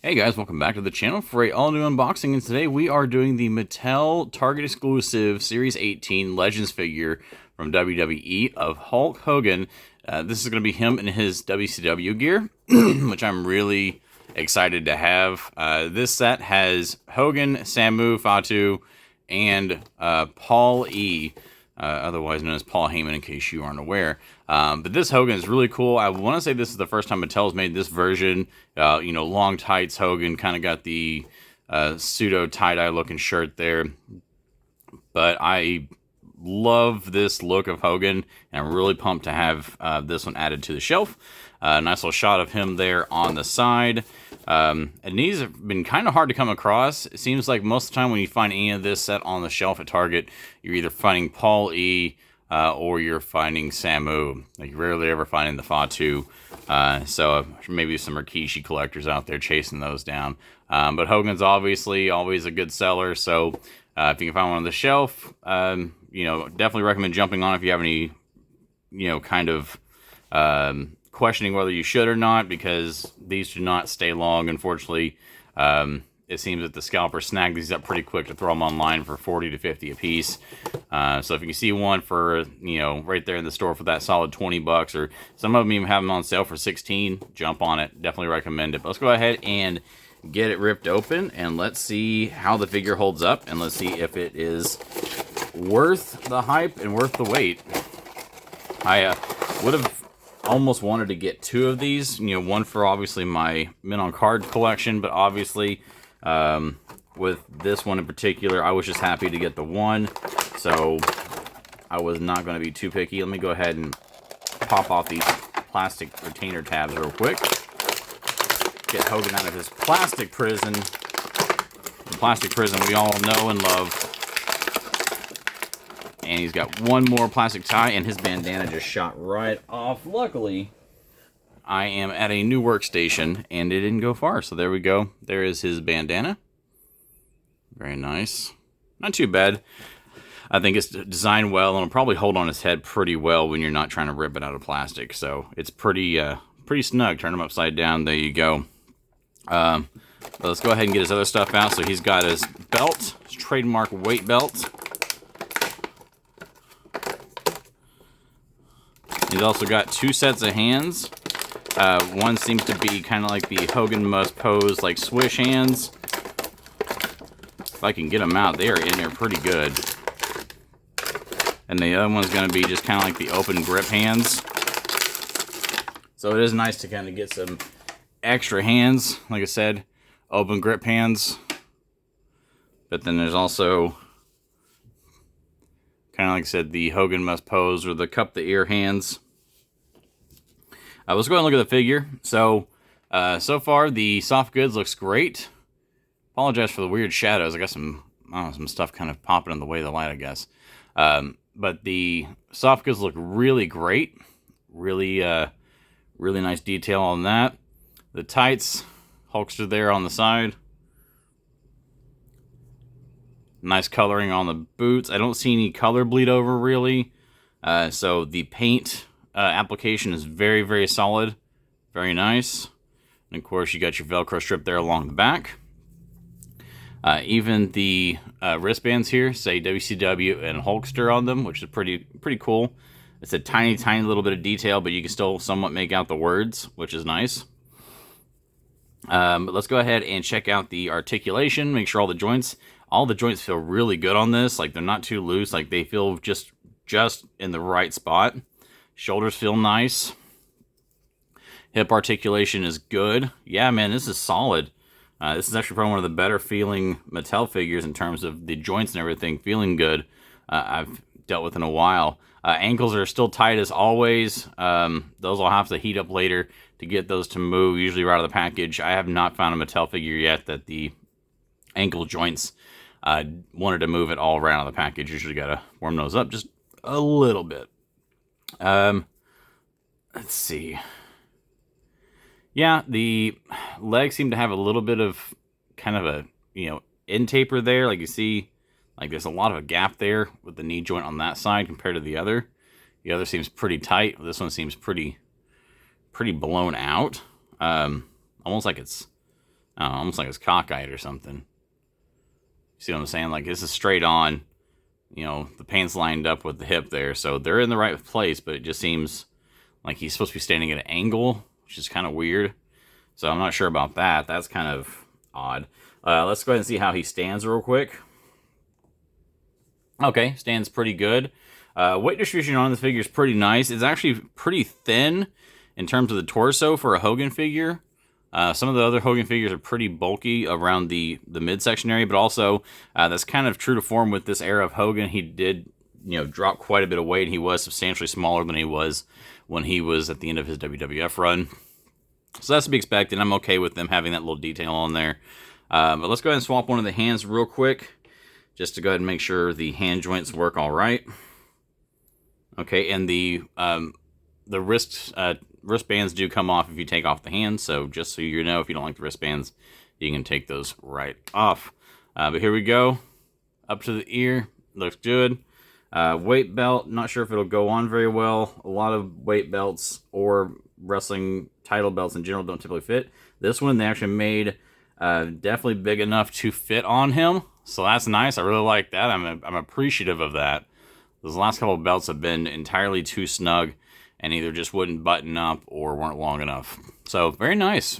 Hey guys, welcome back to the channel for a all-new unboxing, and today we are doing the Mattel Target exclusive Series 18 Legends figure from WWE of Hulk Hogan. This is going to be him in his WCW gear, which I'm really excited to have. This set has Hogan, Samu, Fatu, and Paul E., otherwise known as Paul Heyman, in case you aren't aware. But this Hogan is really cool. I want to say this is the first time Mattel's made this version. Long tights Hogan, kind of got the pseudo tie-dye looking shirt there. But I love this look of Hogan, and I'm really pumped to have this one added to the shelf. Nice little shot of him there on the side. And these have been kind of hard to come across. It seems like most of the time when you find any of this set on the shelf at Target, you're either finding Paul E. Or you're finding Samu. Like, you rarely ever finding the Fatu. So maybe some Rikishi collectors out there chasing those down. But Hogan's obviously always a good seller. So if you can find one on the shelf, definitely recommend jumping on if you have any, kind of questioning whether you should or not, because these do not stay long, unfortunately. It seems that the scalpers snag these up pretty quick to throw them online for 40 to 50 a piece. So if you can see one for, right there in the store for that solid 20 bucks, or some of them even have them on sale for 16, jump on it. Definitely recommend it. But let's go ahead and get it ripped open, and let's see how the figure holds up, and let's see if it is worth the hype and worth the wait. I would have almost wanted to get two of these, one for obviously my Men on Card collection, but obviously with this one in particular, I was just happy to get the one, so I was not going to be too picky. Let me go ahead and pop off these plastic retainer tabs real quick. Get Hogan out of his plastic prison. The plastic prison we all know and love. And he's got one more plastic tie, and his bandana just shot right off. Luckily, I am at a new workstation, and it didn't go far. So there we go. There is his bandana. Very nice. Not too bad. I think it's designed well, and it'll probably hold on his head pretty well when you're not trying to rip it out of plastic. So it's pretty snug. Turn him upside down. There you go. Let's go ahead and get his other stuff out. So he's got his belt, his trademark weight belt. He's also got two sets of hands. One seems to be kind of like the Hogan Must Pose, like swish hands. If I can get them out, they are in there pretty good. And the other one's going to be just kind of like the open grip hands. So it is nice to kind of get some extra hands. Like I said, open grip hands. But then there's also, kind of like I said, the Hogan Must Pose or the cup the ear hands. Let's go ahead and look at the figure. So far the soft goods looks great. Apologize for the weird shadows. I got some stuff kind of popping in the way of the light, I guess. But the soft goods look really great. Really nice detail on that. The tights, Hulkster there on the side. Nice coloring on the boots. I don't see any color bleed over, really. So the paint application is very, very solid. Very nice. And of course, you got your Velcro strip there along the back. Even the wristbands here say WCW and Hulkster on them, which is pretty cool. It's a tiny, tiny little bit of detail, but you can still somewhat make out the words, which is nice. But let's go ahead and check out the articulation. Make sure all the joints feel really good on this. Like, they're not too loose. Like, they feel just in the right spot. Shoulders feel nice. Hip articulation is good. Yeah, man, this is solid. This is actually probably one of the better feeling Mattel figures in terms of the joints and everything feeling good I've dealt with in a while. Ankles are still tight as always. Those will have to heat up later to get those to move, usually right out of the package. I have not found a Mattel figure yet that the ankle joints wanted to move it all right out of the package. Usually got to warm those up just a little bit. Let's see. Yeah, the legs seem to have a little bit of kind of a, end taper there. Like, you see, like, there's a lot of a gap there with the knee joint on that side compared to the other. The other seems pretty tight. This one seems pretty blown out. Almost like it's Oh, almost like it's cockeyed or something. See what I'm saying? Like, this is straight on. You know, the pants lined up with the hip there, so they're in the right place, but it just seems like he's supposed to be standing at an angle, which is kind of weird. So I'm not sure about that. That's kind of odd. Let's go ahead and see how he stands real quick. Okay, stands pretty good. Weight distribution on this figure is pretty nice. It's actually pretty thin in terms of the torso for a Hogan figure. Some of the other Hogan figures are pretty bulky around the midsection area, but also that's kind of true to form with this era of Hogan. He did, drop quite a bit of weight. He was substantially smaller than he was when he was at the end of his WWF run. So that's to be expected. I'm okay with them having that little detail on there. But let's go ahead and swap one of the hands real quick, just to go ahead and make sure the hand joints work all right. Okay, and the wristbands do come off if you take off the hands, so just so you know, if you don't like the wristbands, you can take those right off. But here we go. Up to the ear. Looks good. Weight belt. Not sure if it'll go on very well. A lot of weight belts or wrestling title belts in general don't typically fit. This one they actually made definitely big enough to fit on him, so that's nice. I really like that. I'm appreciative of that. Those last couple of belts have been entirely too snug and either just wouldn't button up or weren't long enough. So very nice.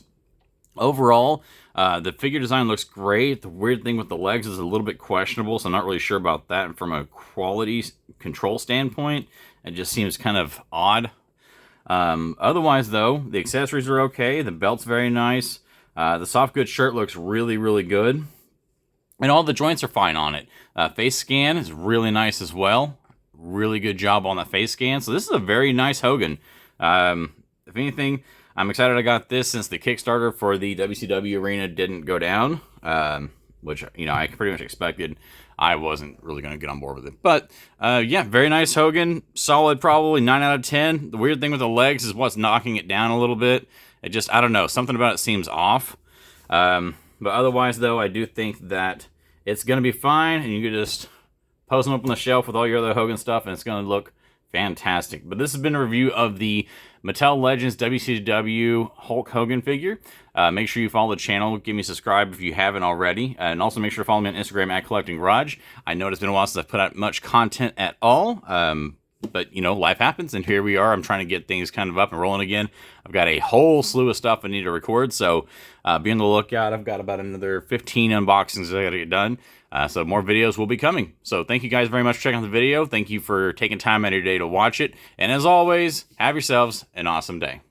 Overall, the figure design looks great. The weird thing with the legs is a little bit questionable, so I'm not really sure about that. And from a quality control standpoint, it just seems kind of odd. Otherwise, though, the accessories are okay. The belt's very nice. The soft goods shirt looks really, really good. And all the joints are fine on it. Face scan is really nice as well. Really good job on the face scan. So this is a very nice Hogan. If anything, I'm excited I got this since the Kickstarter for the WCW arena didn't go down, which, I pretty much expected. I wasn't really going to get on board with it. But, yeah, very nice Hogan. Solid, probably 9 out of 10. The weird thing with the legs is what's knocking it down a little bit. It just, I don't know, something about it seems off. But otherwise, though, I do think that it's going to be fine, and you can just post them up on the shelf with all your other Hogan stuff, and it's going to look fantastic. But this has been a review of the Mattel Legends WCW Hulk Hogan figure. Make sure you follow the channel. Give me a subscribe if you haven't already. And also make sure to follow me on Instagram at CollectingGarage. I know it's been a while since I've put out much content at all. But, life happens, and here we are. I'm trying to get things kind of up and rolling again. I've got a whole slew of stuff I need to record, so be on the lookout. I've got about another 15 unboxings I got to get done, so more videos will be coming. So thank you guys very much for checking out the video. Thank you for taking time out of your day to watch it. And as always, have yourselves an awesome day.